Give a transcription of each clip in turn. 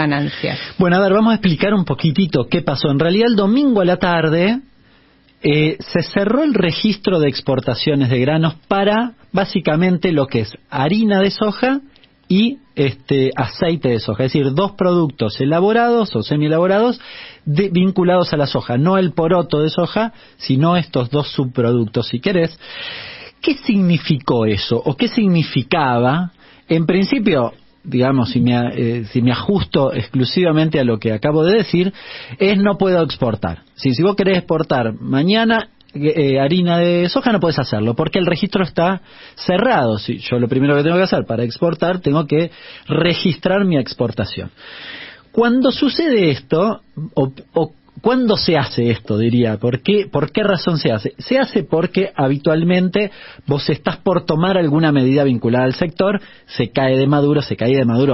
ganancias. Bueno, a ver, vamos a explicar un poquitito qué pasó. En realidad, el domingo a la tarde se cerró el registro de exportaciones de granos para básicamente lo que es harina de soja y aceite de soja, es decir, dos productos elaborados o semi-elaborados vinculados a la soja, no el poroto de soja, sino estos dos subproductos, si querés. ¿Qué significó eso? ¿O qué significaba? En principio, digamos, si me ajusto exclusivamente a lo que acabo de decir, es no puedo exportar. Si vos querés exportar mañana harina de soja, no puedes hacerlo, porque el registro está cerrado. Si yo lo primero que tengo que hacer para exportar, tengo que registrar mi exportación. Cuando sucede esto, o ¿cuándo se hace esto, diría? ¿Por qué razón se hace? Se hace porque habitualmente vos estás por tomar alguna medida vinculada al sector, se cae de Maduro,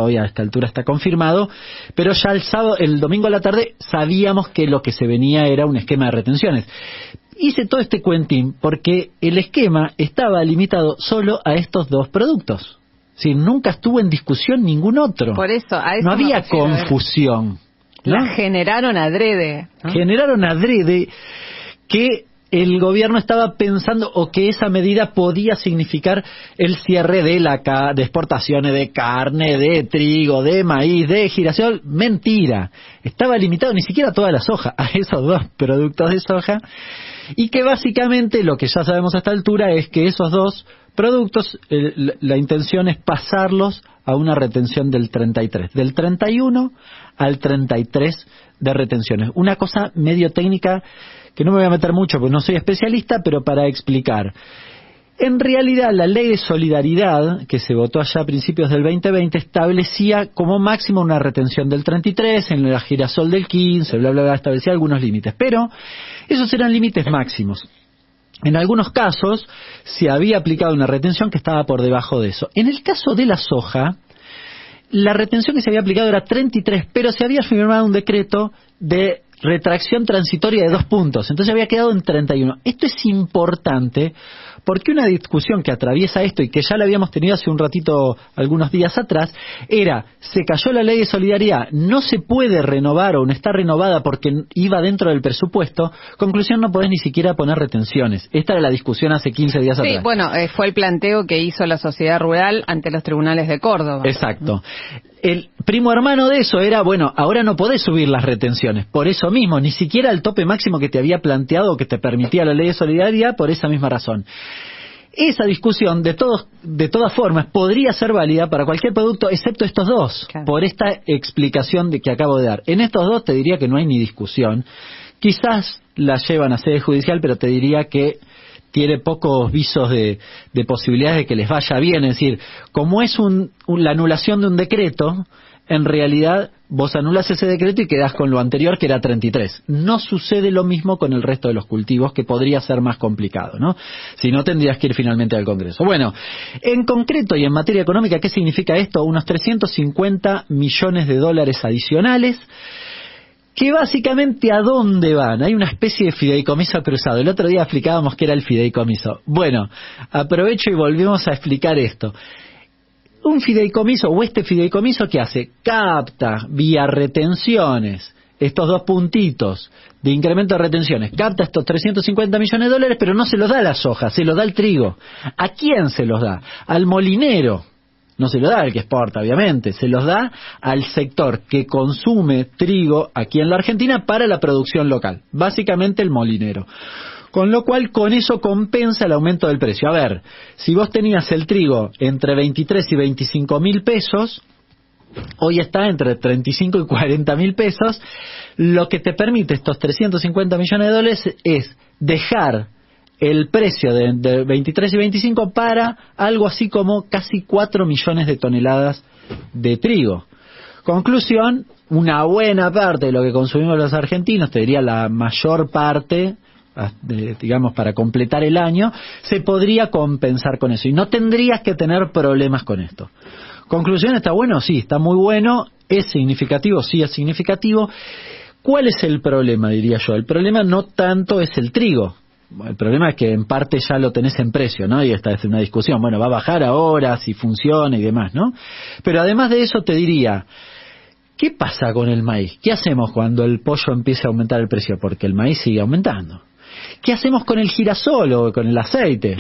hoy a esta altura está confirmado, pero ya el domingo a la tarde sabíamos que lo que se venía era un esquema de retenciones. Hice todo este cuentín porque el esquema estaba limitado solo a estos dos productos. Si nunca estuvo en discusión ningún otro. Por eso, no había confusión. ¿No? La generaron adrede, ¿no? Generaron adrede que el gobierno estaba pensando o que esa medida podía significar el cierre de exportaciones de carne, de trigo, de maíz, de girasol. Mentira. Estaba limitado ni siquiera a toda la soja, a esos dos productos de soja. Y que básicamente lo que ya sabemos a esta altura es que esos dos productos, la intención es pasarlos a una retención del 33, del 31 al 33 de retenciones. Una cosa medio técnica que no me voy a meter mucho porque no soy especialista, pero para explicar. En realidad, la ley de solidaridad, que se votó allá a principios del 2020, establecía como máximo una retención del 33, en la girasol del 15, bla, bla, bla, establecía algunos límites. Pero esos eran límites máximos. En algunos casos se había aplicado una retención que estaba por debajo de eso. En el caso de la soja, la retención que se había aplicado era 33, pero se había firmado un decreto de retracción transitoria de 2 puntos. Entonces había quedado en 31. Esto es importante porque una discusión que atraviesa esto y que ya la habíamos tenido hace un ratito, algunos días atrás, era, se cayó la ley de solidaridad, no se puede renovar o no está renovada porque iba dentro del presupuesto, conclusión, no podés ni siquiera poner retenciones. Esta era la discusión hace 15 días atrás. Sí, bueno, fue el planteo que hizo la sociedad rural ante los tribunales de Córdoba. Exacto. El primo hermano de eso era, bueno, ahora no podés subir las retenciones, por eso mismo, ni siquiera el tope máximo que te había planteado o que te permitía la ley de solidaridad, por esa misma razón. Esa discusión, de todas formas, podría ser válida para cualquier producto, excepto estos dos, claro, por esta explicación que acabo de dar. En estos dos te diría que no hay ni discusión. Quizás la llevan a sede judicial, pero te diría que tiene pocos visos de posibilidades de que les vaya bien. Es decir, como es la anulación de un decreto, en realidad vos anulás ese decreto y quedás con lo anterior, que era 33. No sucede lo mismo con el resto de los cultivos, que podría ser más complicado, ¿no? Si no, tendrías que ir finalmente al Congreso. Bueno, en concreto y en materia económica, ¿qué significa esto? Unos 350 millones de dólares adicionales, que básicamente ¿a dónde van? Hay una especie de fideicomiso cruzado. El otro día explicábamos qué era el fideicomiso. Bueno, aprovecho y volvemos a explicar esto. Un fideicomiso, o este fideicomiso, ¿qué hace? Capta vía retenciones estos 2 puntitos de incremento de retenciones, capta estos 350 millones de dólares, pero no se los da a la soja, se los da al trigo. ¿A quién se los da? Al molinero. No se lo da al que exporta, obviamente, se los da al sector que consume trigo aquí en la Argentina para la producción local, básicamente el molinero. Con lo cual, con eso compensa el aumento del precio. A ver, si vos tenías el trigo entre 23 y 25 mil pesos, hoy está entre 35 y 40 mil pesos, lo que te permite estos 350 millones de dólares es dejar el precio de 23 y 25 para algo así como casi 4 millones de toneladas de trigo. Conclusión, una buena parte de lo que consumimos los argentinos, te diría la mayor parte, digamos, para completar el año, se podría compensar con eso y no tendrías que tener problemas con esto. Conclusión, ¿está bueno? Sí, está muy bueno. ¿Es significativo? Sí, es significativo. ¿Cuál es el problema, diría yo? El problema no tanto es el trigo. El problema es que en parte ya lo tenés en precio, ¿no? Y esta es una discusión. Bueno, va a bajar ahora, si funciona y demás, ¿no? Pero además de eso te diría, ¿Qué pasa con el maíz? ¿Qué hacemos cuando el pollo empieza a aumentar el precio? Porque el maíz sigue aumentando. ¿Qué hacemos con el girasol o con el aceite?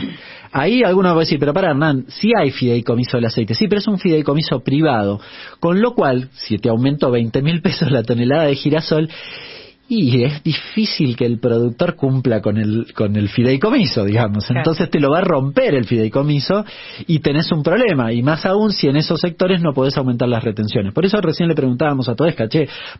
Ahí alguno va a decir, pero para Hernán, sí hay fideicomiso del aceite. Sí, pero es un fideicomiso privado. Con lo cual, si te aumentó 20.000 pesos la tonelada de girasol, y es difícil que el productor cumpla con el fideicomiso, digamos. Entonces te lo va a romper el fideicomiso y tenés un problema. Y más aún si en esos sectores no podés aumentar las retenciones. Por eso recién le preguntábamos a Todesca,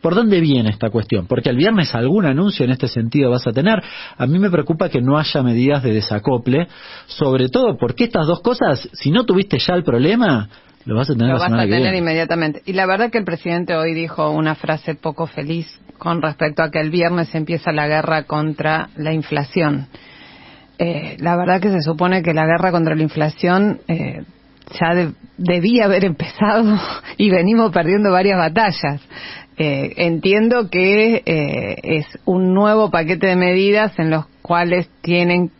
¿por dónde viene esta cuestión? Porque el viernes algún anuncio en este sentido vas a tener. A mí me preocupa que no haya medidas de desacople, sobre todo porque estas dos cosas, si no tuviste ya el problema, lo vas a tener la semana que viene. Inmediatamente. Y la verdad que el presidente hoy dijo una frase poco feliz con respecto a que el viernes empieza la guerra contra la inflación. La verdad que se supone que la guerra contra la inflación ya debía haber empezado y venimos perdiendo varias batallas. Entiendo que es un nuevo paquete de medidas en los cuales tienen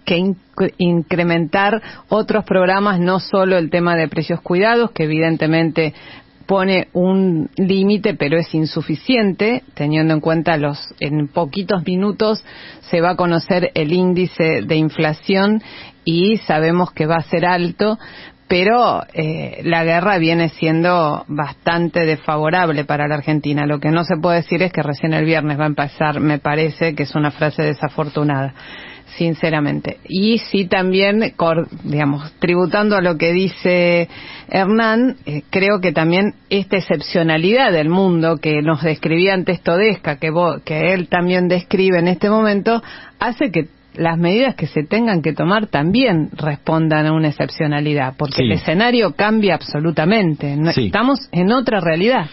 que incrementar otros programas, no solo el tema de precios cuidados, que evidentemente pone un límite, pero es insuficiente, teniendo en cuenta en poquitos minutos se va a conocer el índice de inflación y sabemos que va a ser alto, pero la guerra viene siendo bastante desfavorable para la Argentina. Lo que no se puede decir es que recién el viernes va a empezar, me parece que es una frase desafortunada, sinceramente. Y sí también, digamos, tributando a lo que dice Hernán, creo que también esta excepcionalidad del mundo que nos describía antes Todesca, que él también describe en este momento, hace que las medidas que se tengan que tomar también respondan a una excepcionalidad, porque el escenario cambia absolutamente. Estamos en otra realidad.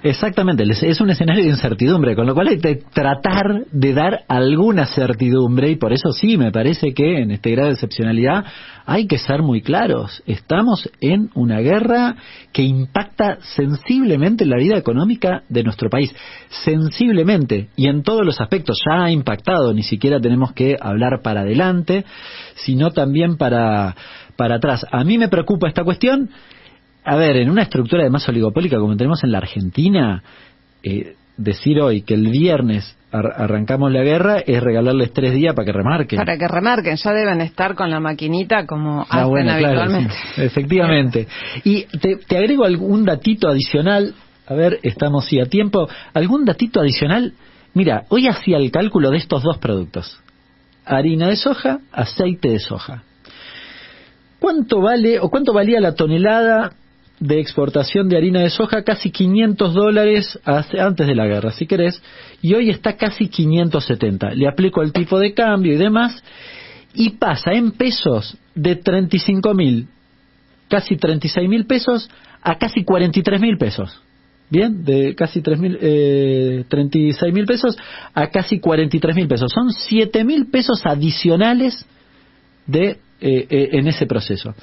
Exactamente, es un escenario de incertidumbre, con lo cual hay que tratar de dar alguna certidumbre, y por eso sí me parece que en este grado de excepcionalidad hay que ser muy claros. Estamos en una guerra que impacta sensiblemente la vida económica de nuestro país, sensiblemente, y en todos los aspectos. Ya ha impactado, ni siquiera tenemos que hablar para adelante, sino también para atrás. A mí me preocupa esta cuestión. A ver, en una estructura además oligopólica como tenemos en la Argentina, decir hoy que el viernes arrancamos la guerra es regalarles 3 días para que remarquen. Para que remarquen, ya deben estar con la maquinita como hacen habitualmente. Claro, sí, efectivamente. Y te agrego algún datito adicional, a ver, estamos a tiempo, algún datito adicional. Mira, hoy hacía el cálculo de estos dos productos, harina de soja, aceite de soja. ¿Cuánto valía la tonelada de exportación de harina de soja? Casi $500 antes de la guerra, si querés, y hoy está casi 570. Le aplico el tipo de cambio y demás, y pasa en pesos de 35.000, casi 36.000 pesos, a casi 43.000 pesos. Bien, de casi 36.000 pesos a casi 43.000 pesos. Son 7.000 pesos adicionales en ese proceso.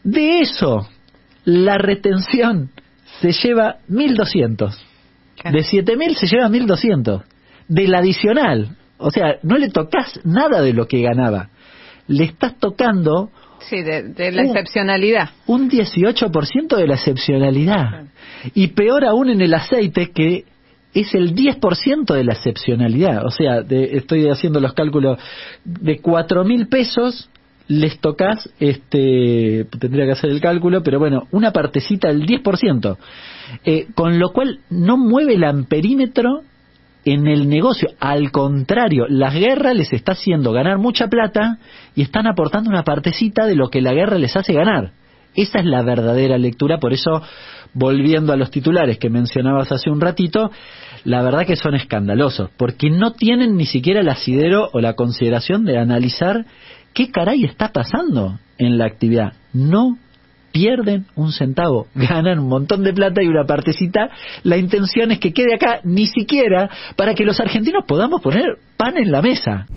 De eso, la retención se lleva 1.200. De 7.000 se lleva 1.200. Del adicional. O sea, no le tocas nada de lo que ganaba. Le estás tocando... Sí, de la excepcionalidad. Un 18% de la excepcionalidad. Y peor aún en el aceite, que es el 10% de la excepcionalidad. O sea, estoy haciendo los cálculos, de 4.000 pesos les tocas, tendría que hacer el cálculo, pero bueno, una partecita del 10%. Con lo cual no mueve el amperímetro en el negocio. Al contrario, la guerra les está haciendo ganar mucha plata y están aportando una partecita de lo que la guerra les hace ganar. Esa es la verdadera lectura. Por eso, volviendo a los titulares que mencionabas hace un ratito, la verdad que son escandalosos, porque no tienen ni siquiera el asidero o la consideración de analizar qué caray está pasando en la actividad. No pierden un centavo, ganan un montón de plata y una partecita. La intención es que quede acá, ni siquiera para que los argentinos podamos poner pan en la mesa.